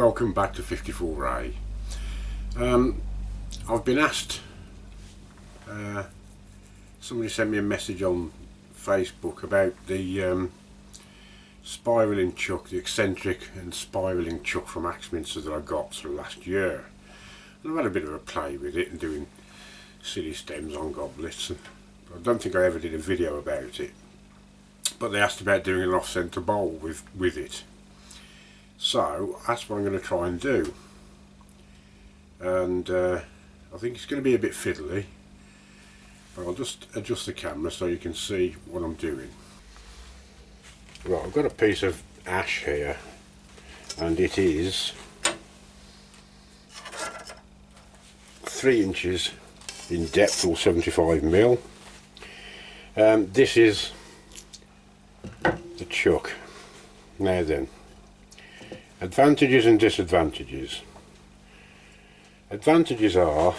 welcome back to 54A. I've been asked, somebody sent me a message on Facebook about the spiralling chuck, the eccentric and spiralling chuck from Axminster that I got sort of last year. And I've had a bit of a play with it and doing silly stems on goblets. I don't think I ever did a video about it, but they asked about doing an off-centre bowl with it. So that's what I'm going to try and do, and I think it's going to be a bit fiddly, but I'll just adjust the camera so you can see what I'm doing. Right, I've got a piece of ash here, and it is 3 inches in depth, or 75mm. This is the chuck. Now then, advantages and disadvantages. Advantages are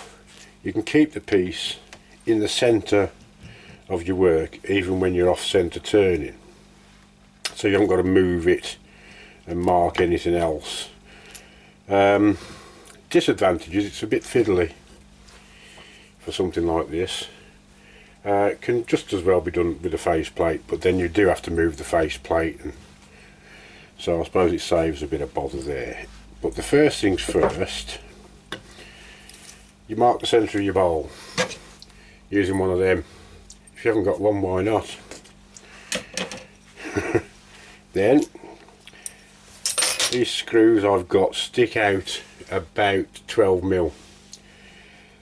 you can keep the piece in the centre of your work even when you're off centre turning, so you haven't got to move it and mark anything else. Disadvantages, it's a bit fiddly for something like this. It can just as well be done with a faceplate, but then you do have to move the faceplate, and so I suppose it saves a bit of bother there. But the first things first, you mark the centre of your bowl using one of them. If you haven't got one, why not? Then these screws I've got stick out about 12mm,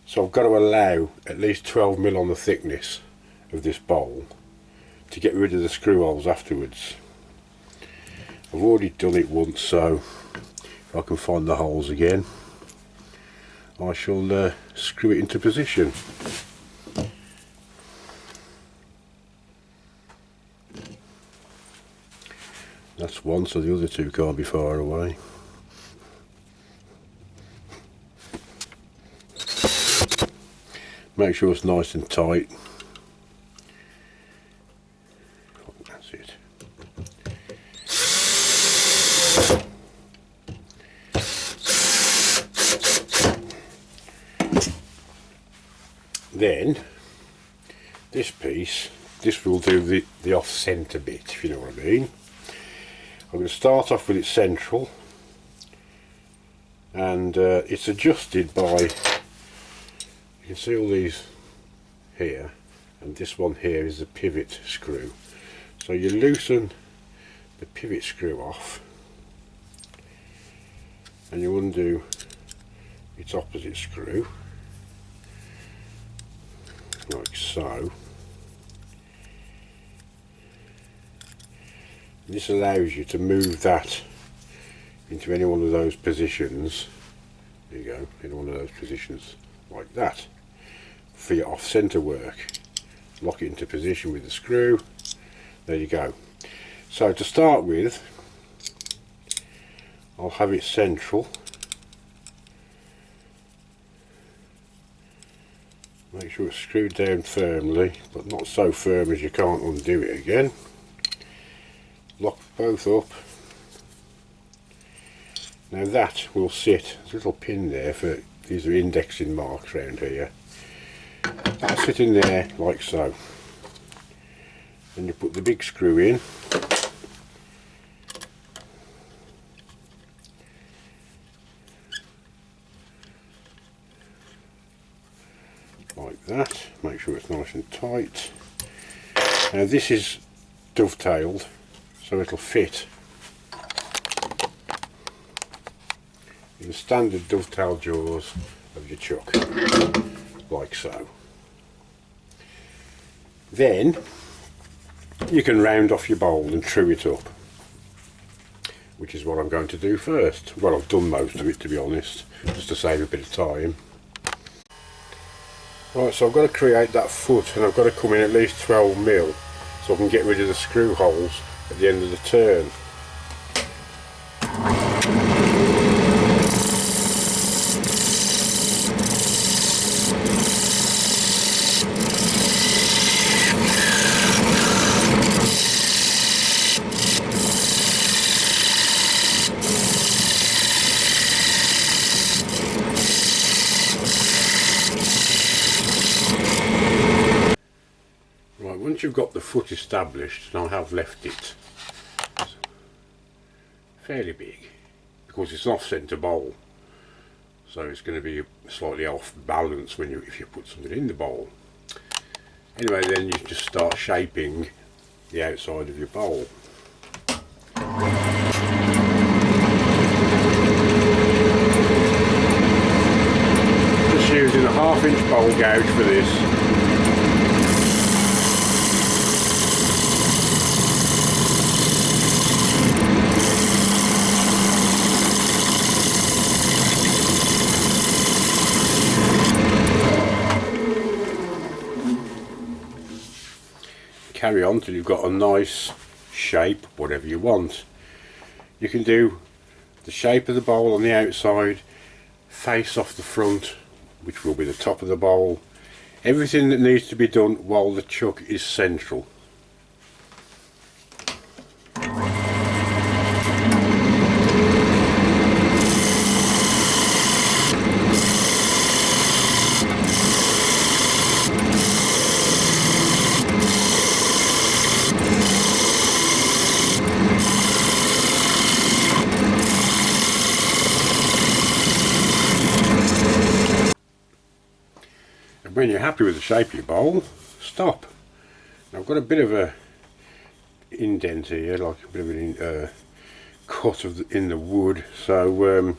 so I've got to allow at least 12mm on the thickness of this bowl to get rid of the screw holes afterwards. I've already done it once, so if I can find the holes again, I shall screw it into position. That's one, so the other two can't be far away. Make sure it's nice and tight. That's it. Then this piece, this will do the off-centre bit, if you know what I mean. I'm going to start off with it central, and it's adjusted by, you can see all these here, and this one here is the pivot screw. So you loosen the pivot screw off and you undo its opposite screw, like so. This allows you to move that into any one of those positions. There you go, in one of those positions like that for your off-centre work. Lock it into position with the screw. There you go. So to start with, I'll have it central. Make sure it's screwed down firmly, but not so firm as you can't undo it again. Lock both up. Now that will sit, there's a little pin there for, these are indexing marks around here. That'll sit in there like so. Then you put the big screw in. Like that. Make sure it's nice and tight. Now this is dovetailed, so it'll fit in the standard dovetail jaws of your chuck, like so. Then you can round off your bowl and true it up, which is what I'm going to do first. Well, I've done most of it, to be honest, just to save a bit of time. Right, so I've got to create that foot, and I've got to come in at least 12mm so I can get rid of the screw holes at the end of the turn. once you've got the foot established, and I have left it fairly big because it's an off-centre bowl, so it's going to be slightly off balance if you put something in the bowl. Anyway, then you just start shaping the outside of your bowl. Just using a 1/2 inch bowl gouge for this. Carry on till you've got a nice shape, whatever you want. You can do the shape of the bowl on the outside, face off the front, which will be the top of the bowl. Everything that needs to be done while the chuck is central. When you're happy with the shape of your bowl, stop. Now I've got a bit of a indent here, like a bit of a cut in the wood, so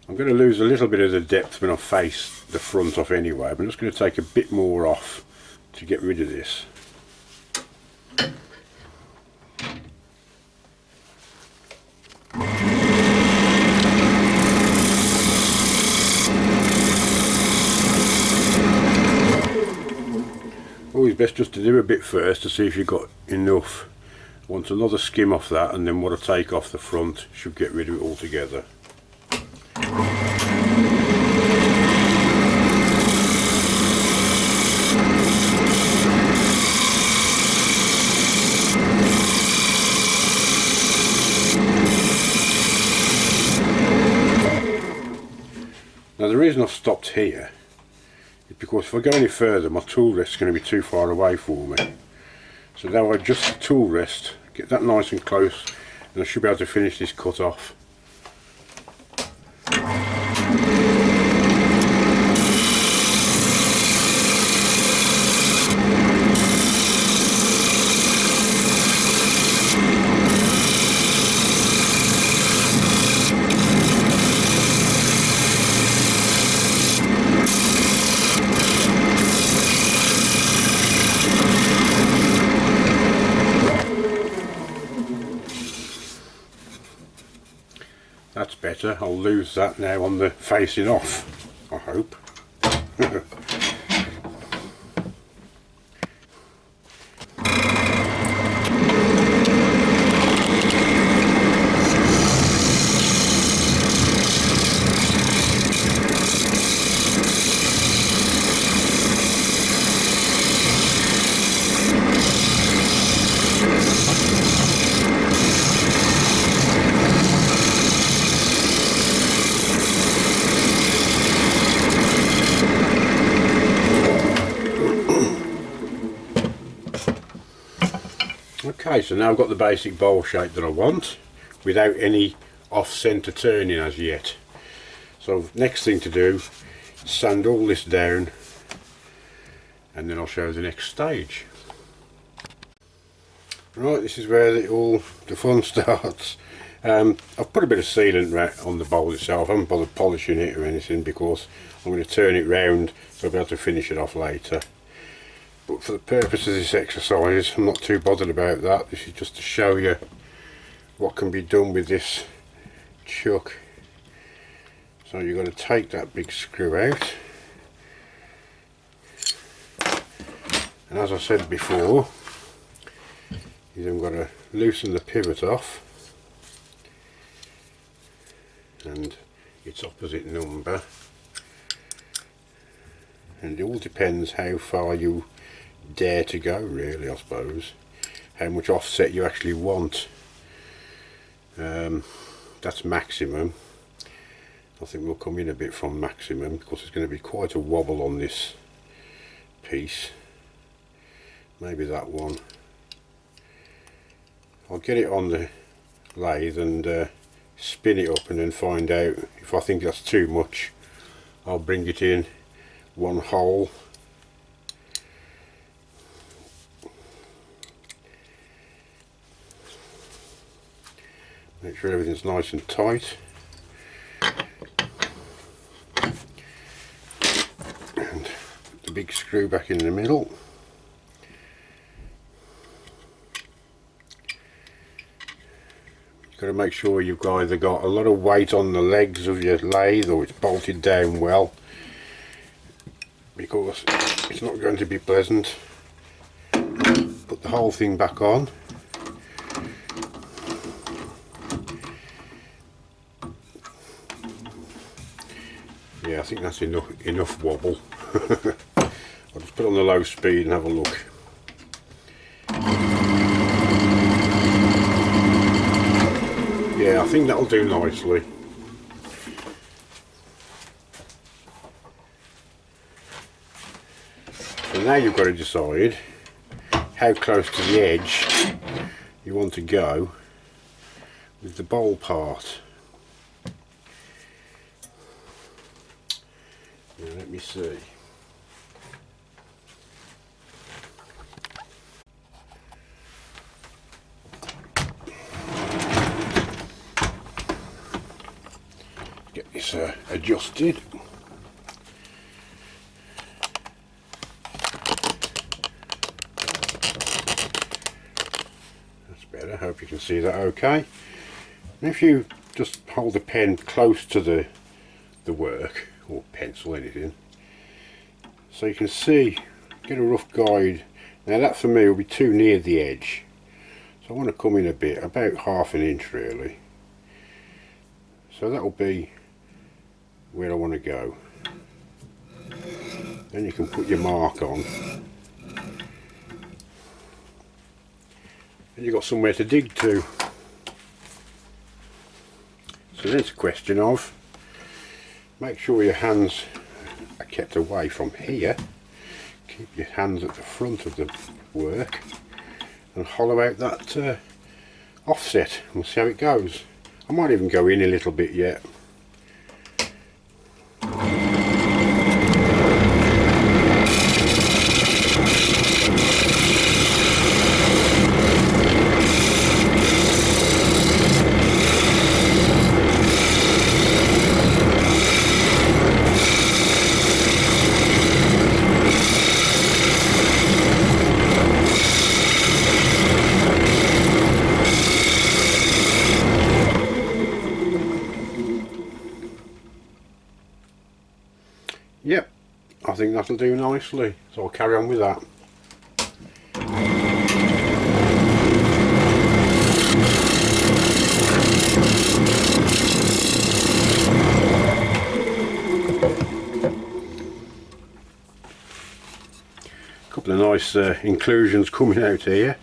I'm going to lose a little bit of the depth when I face the front off anyway, but I'm just going to take a bit more off to get rid of this. Always best just to do a bit first to see if you've got enough. Want another skim off that, and then what I take off the front should get rid of it altogether. Now the reason I've stopped here is because if I go any further my tool rest is going to be too far away for me. So now I adjust the tool rest, get that nice and close, and I should be able to finish this cut off. That's better. I'll lose that now on the facing off, I hope. Okay, so now I've got the basic bowl shape that I want without any off-centre turning as yet. So next thing to do is sand all this down, and then I'll show the next stage. Right, this is where the fun starts. I've put a bit of sealant on the bowl itself. I haven't bothered polishing it or anything because I'm going to turn it round so I'll be able to finish it off later. But for the purpose of this exercise, I'm not too bothered about that. This is just to show you what can be done with this chuck. So you've got to take that big screw out. And as I said before, you've then got to loosen the pivot off. And its opposite number. And it all depends how far you dare to go, really, I suppose. How much offset you actually want. That's maximum. I think we'll come in a bit from maximum because there's going to be quite a wobble on this piece. maybe that one. I'll get it on the lathe and spin it up and then find out. If I think that's too much, I'll bring it in one hole. Make sure everything's nice and tight. And put the big screw back in the middle. You've got to make sure you've either got a lot of weight on the legs of your lathe or it's bolted down well, because it's not going to be pleasant. Put the whole thing back on. Yeah, I think that's enough wobble. I'll just put it on the low speed and have a look. Yeah, I think that'll do nicely. So now you've got to decide how close to the edge you want to go with the bowl part. Now let me see. Get this adjusted. That's better. Hope you can see that okay. And if you just hold the pen close to the work, or pencil, anything, so you can see, get a rough guide. Now that for me will be too near the edge, so I want to come in a bit, about ½ an inch really, so that'll be where I want to go. Then you can put your mark on and you've got somewhere to dig to. So then it's a question of, make sure your hands are kept away from here. Keep your hands at the front of the work and hollow out that offset. We'll see how it goes. I might even go in a little bit yet. Yep, I think that'll do nicely, so I'll carry on with that. A couple of nice inclusions coming out here.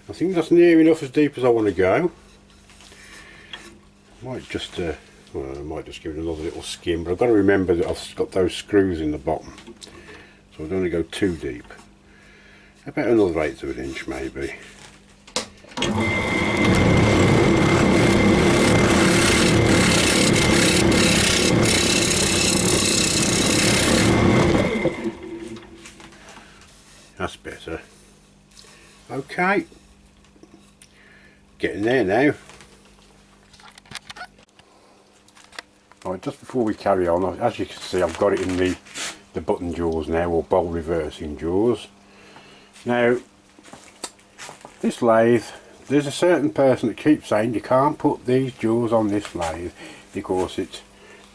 I think that's near enough as deep as I want to go. Might just well, I might just give it another little skim, but I've got to remember that I've got those screws in the bottom, so I don't want to go too deep. About another 1/8 of an inch maybe. That's better. Okay, getting there now. Right, just before we carry on, as you can see, I've got it in the button jaws now, or bowl reversing jaws. Now, this lathe, there's a certain person that keeps saying you can't put these jaws on this lathe because it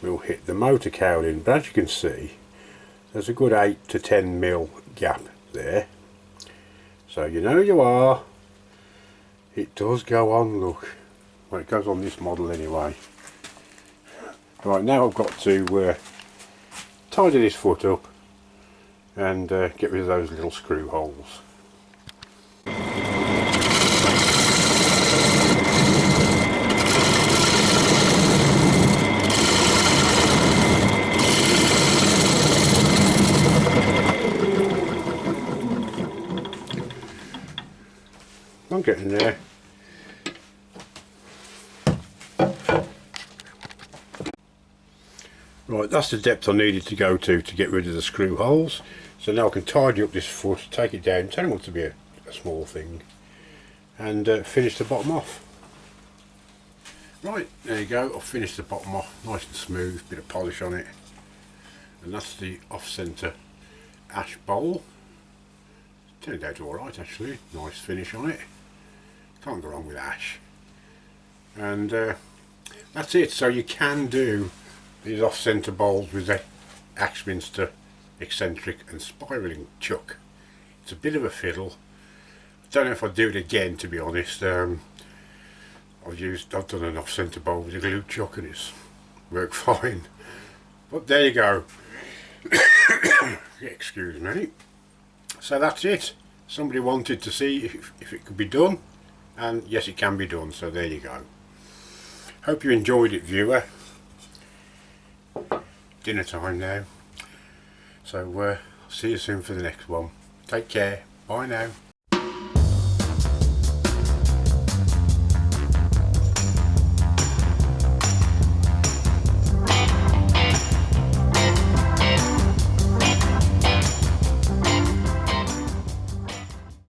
will hit the motor cowling, but as you can see, there's a good 8 to 10 mil gap there. So you know you are. It does go on, look. Well, it goes on this model anyway. Right, now I've got to tidy this foot up and get rid of those little screw holes. I'm getting there. Right, that's the depth I needed to go to get rid of the screw holes. So now I can tidy up this foot, take it down, tell it wants to be a small thing, and finish the bottom off. Right, there you go, I've finished the bottom off, nice and smooth, bit of polish on it. And that's the off-centre ash bowl. Turned out alright actually, nice finish on it. Can't go wrong with ash. And that's it, so you can do these off-centre bowls with the Axminster eccentric and spiralling chuck. It's a bit of a fiddle. I don't know if I'd do it again, to be honest. I've done an off-centre bowl with a glue chuck and it's worked fine. But there you go. Excuse me. So that's it. Somebody wanted to see if it could be done, and yes, it can be done, so there you go. Hope you enjoyed it, viewer. Dinner time now. So see you soon for the next one. Take care. Bye now.